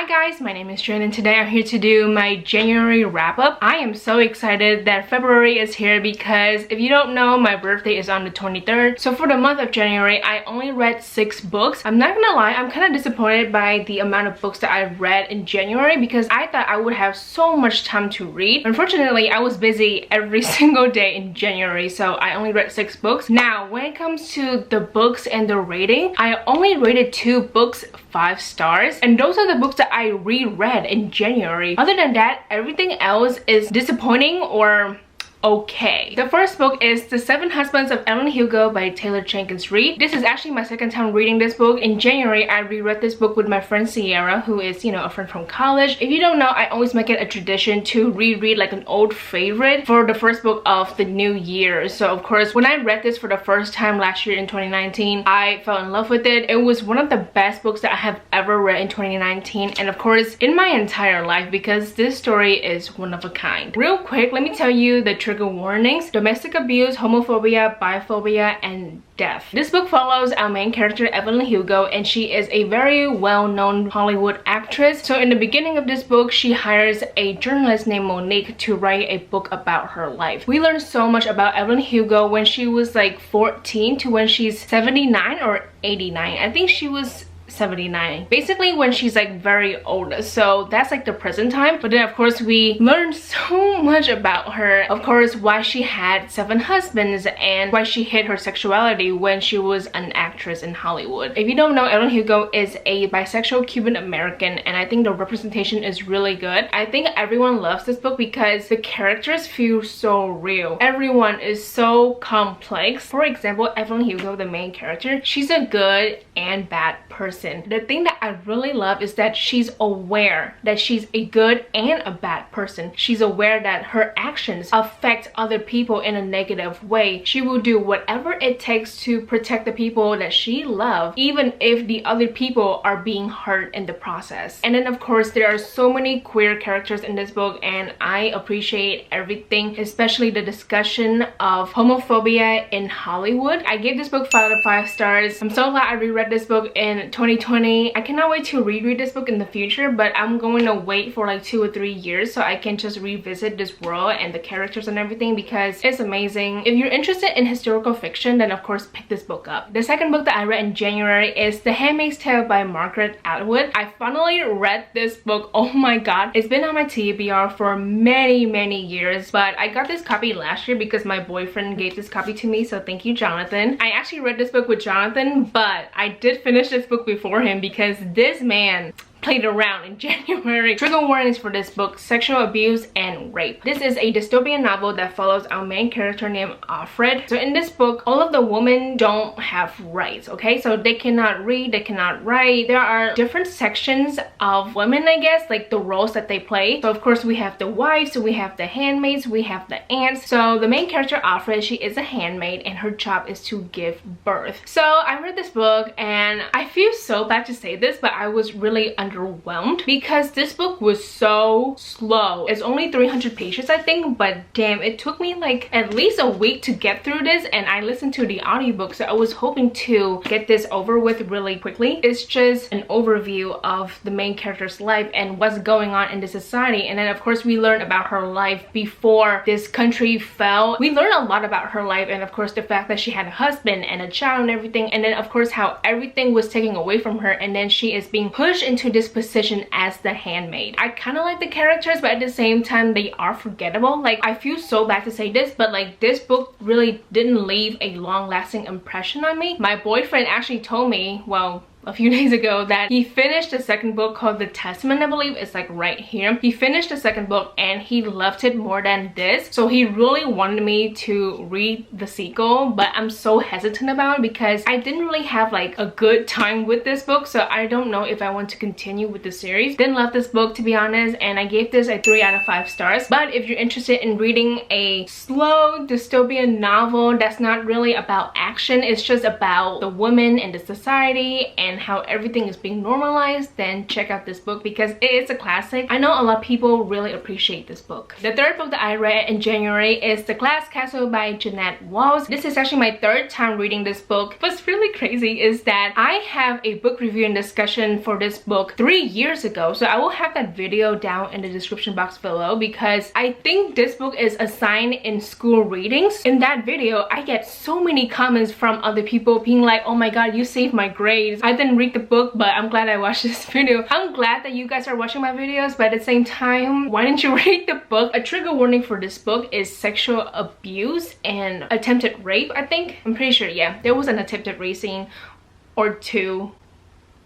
Hi guys, my name is Trinh and today I'm here to do my January wrap-up. I am so excited that February is here because if you don't know, my birthday is on the 23rd. So for the month of January, I only read 6 books. I'm not gonna lie, I'm kind of disappointed by the amount of books that I've read in January because I thought I would have so much time to read. Unfortunately, I was busy every single day in January, so I only read 6 books. Now, when it comes to the books and the rating, I only rated 2 books 5 stars, and those are the books that I reread in January. Other than that, everything else is disappointing or okay. The first book is The 7 Husbands of Evelyn Hugo by Taylor Jenkins Reid. This is actually my second time reading this book. In January, I reread this book with my friend Sierra, who is, a friend from college. If you don't know, I always make it a tradition to reread like an old favorite for the first book of the new year. So of course, when I read this for the first time last year in 2019, I fell in love with it. It was one of the best books that I have ever read in 2019, and of course in my entire life, because this story is one of a kind. Real quick, let me tell you the trigger warnings: domestic abuse, homophobia, biphobia, and death. This book follows our main character Evelyn Hugo, and she is a very well-known Hollywood actress. So in the beginning of this book, she hires a journalist named Monique to write a book about her life. We learn so much about Evelyn Hugo when she was like 14 to when she's 79 or 89. I think she was 79, basically when she's like very old. So that's like the present time. But then of course we learn so much about her. Of course, why she had 7 husbands and why she hid her sexuality when she was an actress in Hollywood. If you don't know, Evelyn Hugo is a bisexual Cuban American, and I think the representation is really good. I think everyone loves this book because the characters feel so real. Everyone is so complex. For example, Evelyn Hugo, the main character, she's a good and bad person. The thing that I really love is that she's aware that she's a good and a bad person. She's aware that her actions affect other people in a negative way. She will do whatever it takes to protect the people that she loves, even if the other people are being hurt in the process. And then of course, there are so many queer characters in this book, and I appreciate everything, especially the discussion of homophobia in Hollywood. I gave this book 5 out of 5 stars. I'm so glad I reread this book in 2020. I cannot wait to reread this book in the future, but I'm going to wait for like 2 or 3 years so I can just revisit this world and the characters and everything, because it's amazing. If you're interested in historical fiction, then of course pick this book up. The second book that I read in January is The Handmaid's Tale by Margaret Atwood. I finally read this book. Oh my god, it's been on my TBR for many years, but I got this copy last year because my boyfriend gave this copy to me, so thank you, Jonathan. I actually read this book with Jonathan, but I did finish this book before him because this man played around in January. Trigger warnings for this book: sexual abuse and rape. This is a dystopian novel that follows our main character named Alfred. So in this book, all of the women don't have rights, okay? So they cannot read, they cannot write. There are different sections of women, I guess, like the roles that they play. So of course we have the wives, we have the handmaids, we have the aunts. So the main character Alfred, she is a handmaid and her job is to give birth. So I read this book and I feel so bad to say this, but I was really underwhelmed because this book was so slow. It's only 300 pages, I think, but damn, it took me like at least a week to get through this, and I listened to the audiobook, so I was hoping to get this over with really quickly. It's just an overview of the main character's life and what's going on in the society, and then of course we learn about her life before this country fell. We learn a lot about her life, and of course the fact that she had a husband and a child and everything, and then of course how everything was taken away from her, and then she is being pushed into this position as the handmaid. I kind of like the characters, but at the same time they are forgettable. Like, I feel so bad to say this, but like this book really didn't leave a long-lasting impression on me. My boyfriend actually told me, well, a few days ago, that he finished the second book called The Testament, I believe. It's like right here. He finished the second book and he loved it more than this, so he really wanted me to read the sequel, but I'm so hesitant about it because I didn't really have like a good time with this book, so I don't know if I want to continue with the series. Didn't love this book, to be honest, and I gave this a 3 out of 5 stars. But if you're interested in reading a slow dystopian novel that's not really about action, it's just about the women and the society and and how everything is being normalized, then check out this book because it is a classic. I know a lot of people really appreciate this book. The third book that I read in January is The Glass Castle by Jeanette Walls. This is actually my third time reading this book. What's really crazy is that I have a book review and discussion for this book 3 years ago, so I will have that video down in the description box below because I think this book is assigned in school readings. In that video, I get so many comments from other people being like, oh my god, you saved my grades. I didn't read the book, but I'm glad I watched this video. I'm glad that you guys are watching my videos, but at the same time, why didn't you read the book? A trigger warning for this book is sexual abuse and attempted rape, I think. I'm pretty sure, yeah. There was an attempted rape scene or two.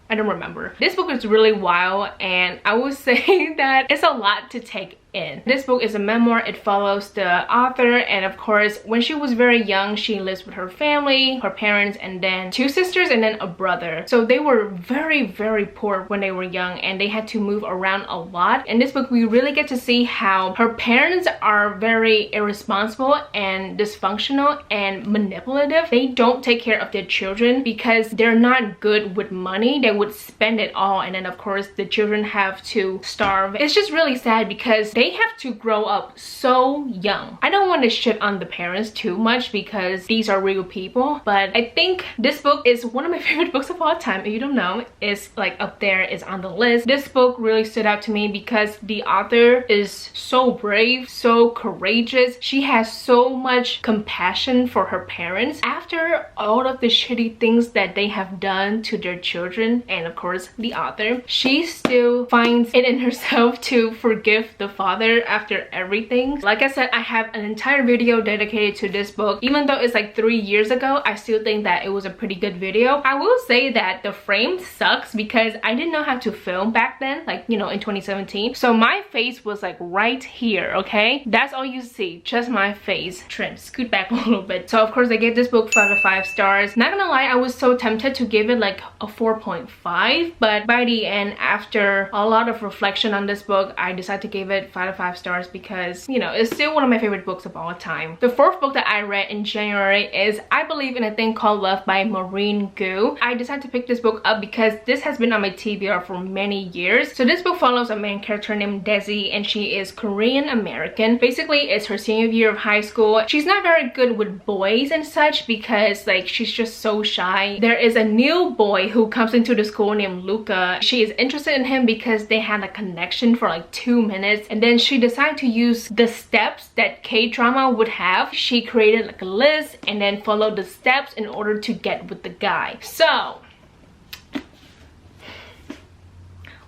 I don't remember. This book is really wild, and I would say that it's a lot to take in. This book is a memoir. It follows the author, and of course when she was very young she lives with her family, her parents, and then 2 sisters and then a brother. So they were very poor when they were young and they had to move around a lot. In this book we really get to see how her parents are very irresponsible and dysfunctional and manipulative. They don't take care of their children because they're not good with money. They would spend it all, and then of course the children have to starve. It's just really sad because they have to grow up so young. I don't want to shit on the parents too much because these are real people, but I think this book is one of my favorite books of all time. If you don't know, it's like up there, it's on the list. This book really stood out to me because the author is so brave, so courageous. She has so much compassion for her parents after all of the shitty things that they have done to their children, and of course the author, she still finds it in herself to forgive the father after everything. Like I said, I have an entire video dedicated to this book. Even though it's like 3 years ago, I still think that it was a pretty good video. I will say that the frame sucks because I didn't know how to film back then, like, you know, in 2017. So my face was like right here, okay? That's all you see, just my face. Trinh, scoot back a little bit. So of course I gave this book 5 out of 5 stars. Not gonna lie, I was so tempted to give it like a 4.5, but by the end, after a lot of reflection on this book, I decided to give it 5 out of 5 stars because, you know, it's still one of my favorite books of all time. The fourth book that I read in January is I Believe in a Thing Called Love by Maureen Gu. I decided to pick this book up because this has been on my TBR for many years. So this book follows a main character named Desi, and she is Korean American. Basically, it's her senior year of high school. She's not very good with boys and such because like she's just so shy. There is a new boy who comes into the school named Luca. She is interested in him because they had a connection for like 2 minutes, and then she decided to use the steps that K-drama would have. She created like a list and then followed the steps in order to get with the guy. So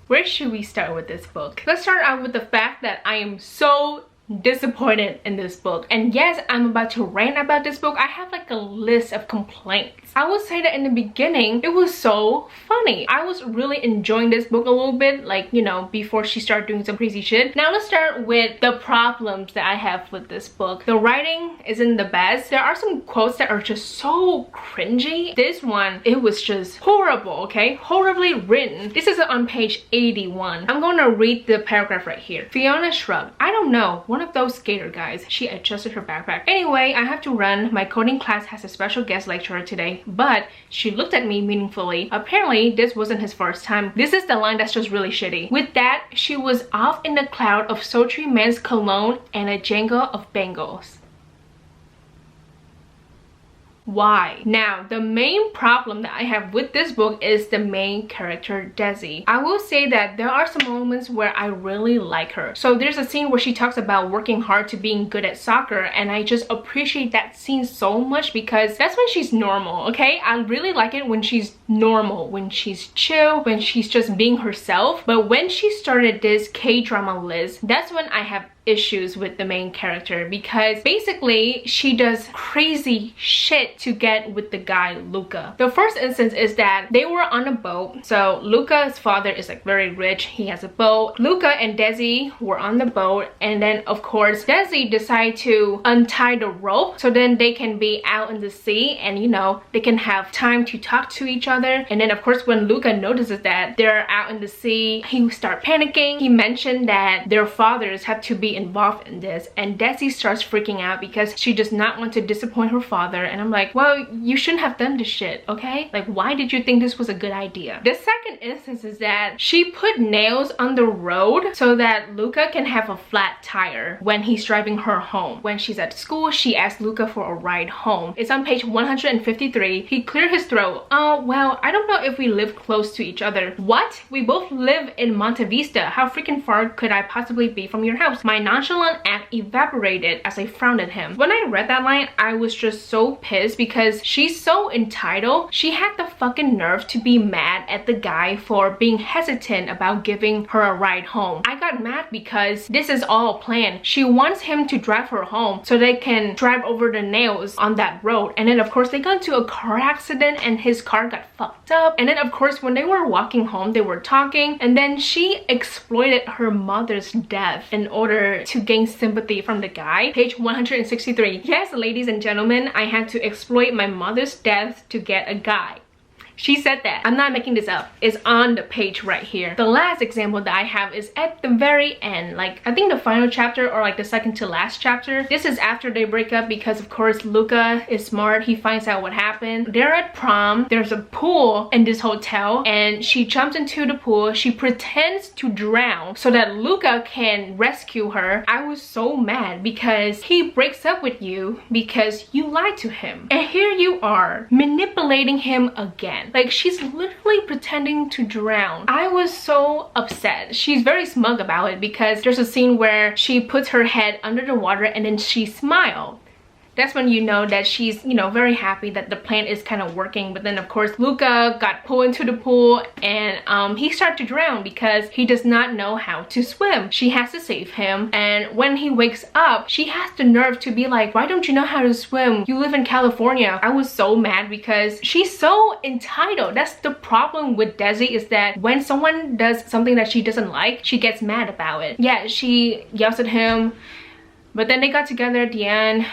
where should we start with this book? Let's start out with the fact that I am so disappointed in this book. And yes, I'm about to rant about this book. I have like a list of complaints. I would say that in the beginning, it was so funny. I was really enjoying this book a little bit, like, you know, before she started doing some crazy shit. Now let's start with the problems that I have with this book. The writing isn't the best. There are some quotes that are just so cringy. This one, it was just horrible, okay? Horribly written. This is on page 81. I'm gonna read the paragraph right here. Fiona shrugged. I don't know, one of those skater guys. She adjusted her backpack. Anyway, I have to run. My coding class has a special guest lecturer today, but she looked at me meaningfully. Apparently, this wasn't his first time. This is the line that's just really shitty. With that, she was off in the cloud of sultry men's cologne and a jangle of bangles. Why? Now, the main problem that I have with this book is the main character, Desi. I will say that there are some moments where I really like her. So there's a scene where she talks about working hard to being good at soccer, and I just appreciate that scene so much because that's when she's normal, okay? I really like it when she's normal, when she's chill, when she's just being herself. But when she started this K-drama list, that's when I have issues with the main character because basically she does crazy shit to get with the guy Luca. The first instance is that they were on a boat. So Luca's father is like very rich. He has a boat. Luca and Desi were on the boat, and then of course Desi decided to untie the rope so then they can be out in the sea and, you know, they can have time to talk to each other. And then of course when Luca notices that they're out in the sea, he starts panicking. He mentioned that their fathers have to be involved in this, and Desi starts freaking out because she does not want to disappoint her father. And I'm like, well, you shouldn't have done this shit, okay? Like, why did you think this was a good idea? The second instance is that she put nails on the road so that Luca can have a flat tire when he's driving her home. When she's at school, she asks Luca for a ride home. It's on page 153. He cleared his throat. Oh, well, I don't know if we live close to each other. What? We both live in Monte Vista. How freaking far could I possibly be from your house? My nonchalant act evaporated as I frowned at him. When I read that line, I was just so pissed because she's so entitled. She had the fucking nerve to be mad at the guy for being hesitant about giving her a ride home. I got mad because this is all planned. She wants him to drive her home so they can drive over the nails on that road. And then of course they got into a car accident and his car got fucked up. And then of course when they were walking home, they were talking, and then she exploited her mother's death in order to gain sympathy from the guy. Page 163. Yes, ladies and gentlemen, I had to exploit my mother's death to get a guy. She said that. I'm not making this up. It's on the page right here. The last example that I have is at the very end. Like, I think the final chapter or like the second to last chapter. This is after they break up because of course Luca is smart. He finds out what happened. They're at prom. There's a pool in this hotel and she jumps into the pool. She pretends to drown so that Luca can rescue her. I was so mad because he breaks up with you because you lied to him. And here you are manipulating him again. Like, she's literally pretending to drown. I was so upset. She's very smug about it because there's a scene where she puts her head under the water and then she smiled. That's when you know that she's, you know, very happy that the plan is kind of working. But then of course Luca got pulled into the pool and he started to drown because he does not know how to swim. She has to save him, and when he wakes up, she has the nerve to be like, why don't you know how to swim? You live in California. I was so mad because she's so entitled. That's the problem with Desi, is that when someone does something that she doesn't like, she gets mad about it. Yeah, she yells at him, but then they got together at the end.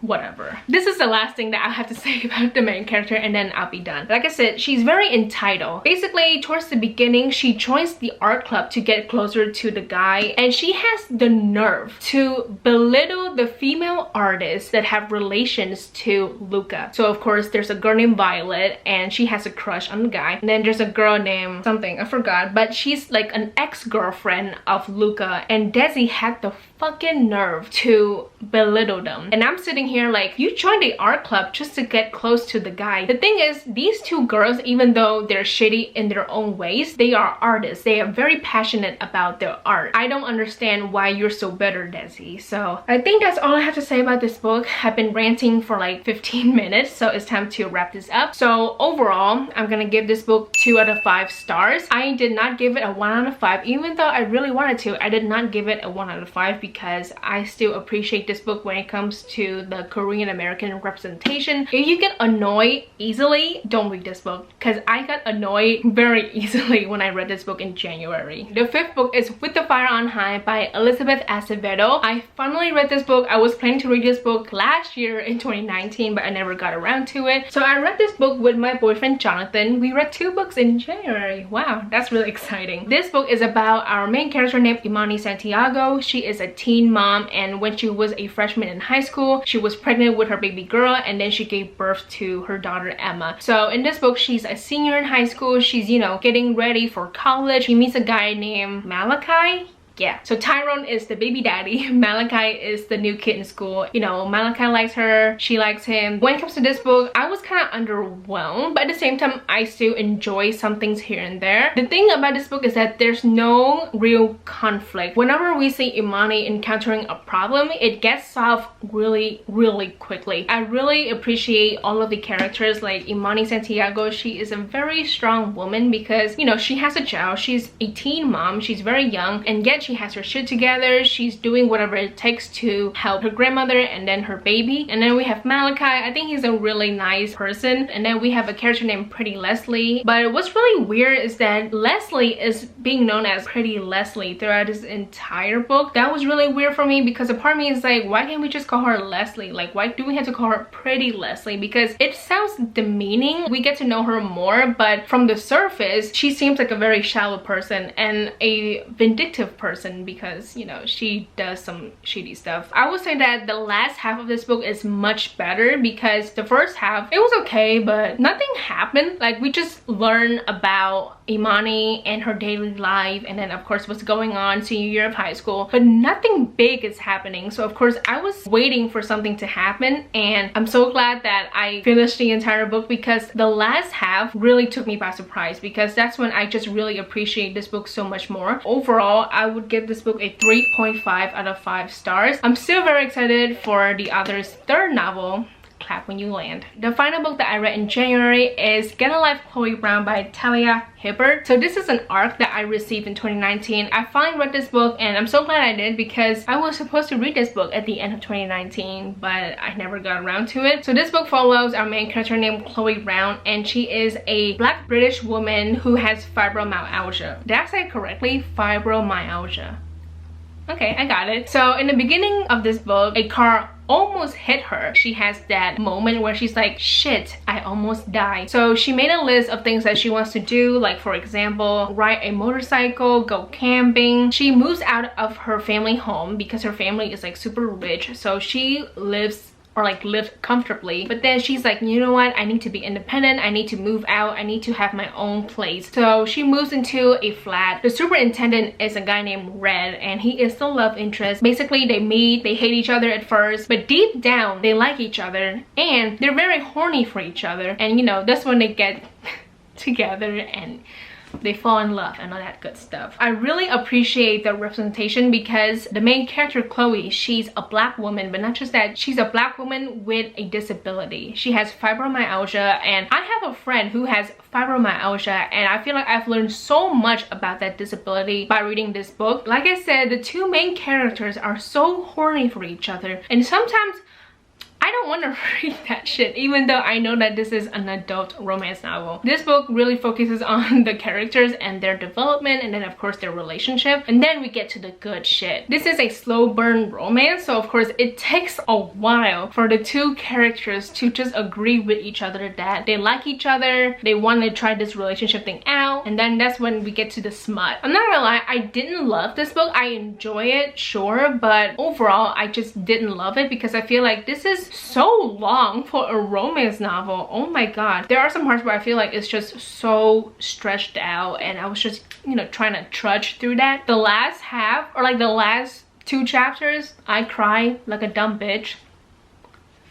Whatever. This is the last thing that I have to say about the main character and then I'll be done. Like I said, she's very entitled. Basically, towards the beginning, she joins the art club to get closer to the guy, and she has the nerve to belittle the female artists that have relations to Luca. So of course, there's a girl named Violet and she has a crush on the guy. And then there's a girl named something, I forgot, but she's like an ex-girlfriend of Luca, and Desi had the fucking nerve to belittle them. And I'm sitting here like, you joined the art club just to get close to the guy. The thing is, these two girls, even though they're shitty in their own ways, they are artists. They are very passionate about their art. I don't understand why you're so bitter, Desi. So I think that's all I have to say about this book. I've been ranting for like 15 minutes, so it's time to wrap this up. So overall, I'm gonna give this book 2 out of 5 stars. I did not give it a 1 out of 5, even though I really wanted to. I did not give it a 1 out of 5 because I still appreciate this book when it comes to the Korean American representation. If you get annoyed easily, don't read this book, because I got annoyed very easily when I read this book in January. The 5th book is With the Fire on High by Elizabeth Acevedo. I finally read this book. I was planning to read this book last year in 2019, but I never got around to it. So I read this book with my boyfriend Jonathan. We read 2 books in January. Wow, that's really exciting. This book is about our main character named Imani Santiago. She is a teen mom, and when she was a freshman in high school, she was pregnant with her baby girl, and then she gave birth to her daughter Emma. So in this book, she's a senior in high school. She's, you know, getting ready for college. She meets a guy named Malachi. Yeah, so Tyrone is the baby daddy. Malachi is the new kid in school. You know, Malachi likes her, she likes him. When it comes to this book, I was kind of underwhelmed, but at the same time, I still enjoy some things here and there. The thing about this book is that there's no real conflict. Whenever we see Imani encountering a problem, it gets solved really, really quickly. I really appreciate all of the characters. Like Imani Santiago, she is a very strong woman because, you know, she has a child. She's a teen mom, she's very young, and yet she has her shit together. She's doing whatever it takes to help her grandmother and then her baby. And then we have Malachi. I think he's a really nice person. And then we have a character named Pretty Leslie. But what's really weird is that Leslie is being known as Pretty Leslie throughout this entire book. That was really weird for me because a part of me is like, why can't we just call her Leslie? Like, why do we have to call her Pretty Leslie? Because it sounds demeaning. We get to know her more, but from the surface, she seems like a very shallow person and a vindictive person. person because, you know, she does some shitty stuff. I would say that the last half of this book is much better because the first half, it was okay, but nothing happened. Like, we just learn about Imani and her daily life, and then of course what's going on senior year of high school, but nothing big is happening. So of course I was waiting for something to happen, and I'm so glad that I finished the entire book because the last half really took me by surprise, because that's when I just really appreciate this book so much more. Overall, I would give this book a 3.5 out of 5 stars. I'm still very excited for the author's third novel, Clap When You Land. The final book that I read in January is Get a Life Chloe Brown by Talia Hibbert. So this is an ARC that I received in 2019. I finally read this book and I'm so glad I did because I was supposed to read this book at the end of 2019, but I never got around to it. So this book follows our main character named Chloe Brown, and she is a Black British woman who has fibromyalgia. Did I say it correctly? Fibromyalgia. Okay, I got it. So in the beginning of this book, a car almost hit her. She has that moment where she's like, shit, I almost died. So she made a list of things that she wants to do, like for example, ride a motorcycle, go camping. She moves out of her family home because her family is like super rich, so she lives comfortably, but then she's like, you know what, I need to be independent, I need to move out, I need to have my own place. So she moves into a flat. The superintendent is a guy named Red, and he is the love interest. Basically they meet, they hate each other at first, but deep down they like each other and they're very horny for each other, and you know, that's when they get together and they fall in love and all that good stuff. I really appreciate the representation because the main character Chloe, she's a Black woman, but not just that, she's a Black woman with a disability. She has fibromyalgia, and I have a friend who has fibromyalgia, and I feel like I've learned so much about that disability by reading this book. Like I said, the two main characters are so horny for each other, and sometimes I don't want to read that shit, even though I know that this is an adult romance novel. This book really focuses on the characters and their development, and then of course their relationship, and then we get to the good shit. This is a slow burn romance, so of course it takes a while for the two characters to just agree with each other that they like each other, they want to try this relationship thing out, and then that's when we get to the smut. I'm not gonna lie, I didn't love this book. I enjoy it, sure, but overall I just didn't love it because I feel like this is so long for a romance novel. Oh my god, there are some parts where I feel like it's just so stretched out, and I was just, you know, trying to trudge through that. The last half, or like the last 2 chapters, I cried like a dumb bitch.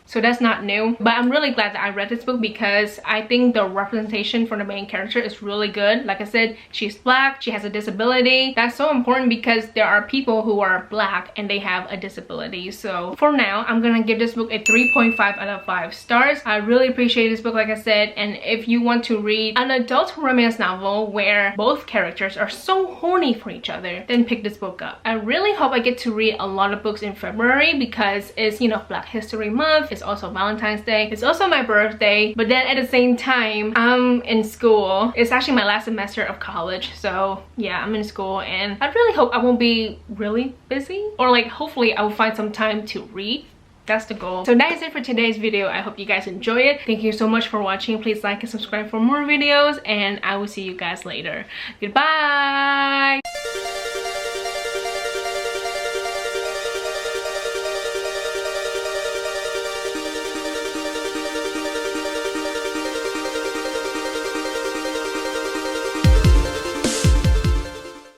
So that's not new, but I'm really glad that I read this book because I think the representation for the main character is really good. Like I said, she's Black, she has a disability. That's so important because there are people who are Black and they have a disability. So for now, I'm gonna give this book a 3.5 out of 5 stars. I really appreciate this book, like I said, and if you want to read an adult romance novel where both characters are so horny for each other, then pick this book up. I really hope I get to read a lot of books in February because it's, you know, Black History Month. It's also Valentine's Day. It's also my birthday, but then at the same time, I'm in school. It's actually my last semester of college, so yeah, I'm in school, and I really hope I won't be really busy, or like hopefully I will find some time to read. That's the goal. So that is it for today's video. I hope you guys enjoy it. Thank you so much for watching. Please like and subscribe for more videos, and I will see you guys later. Goodbye.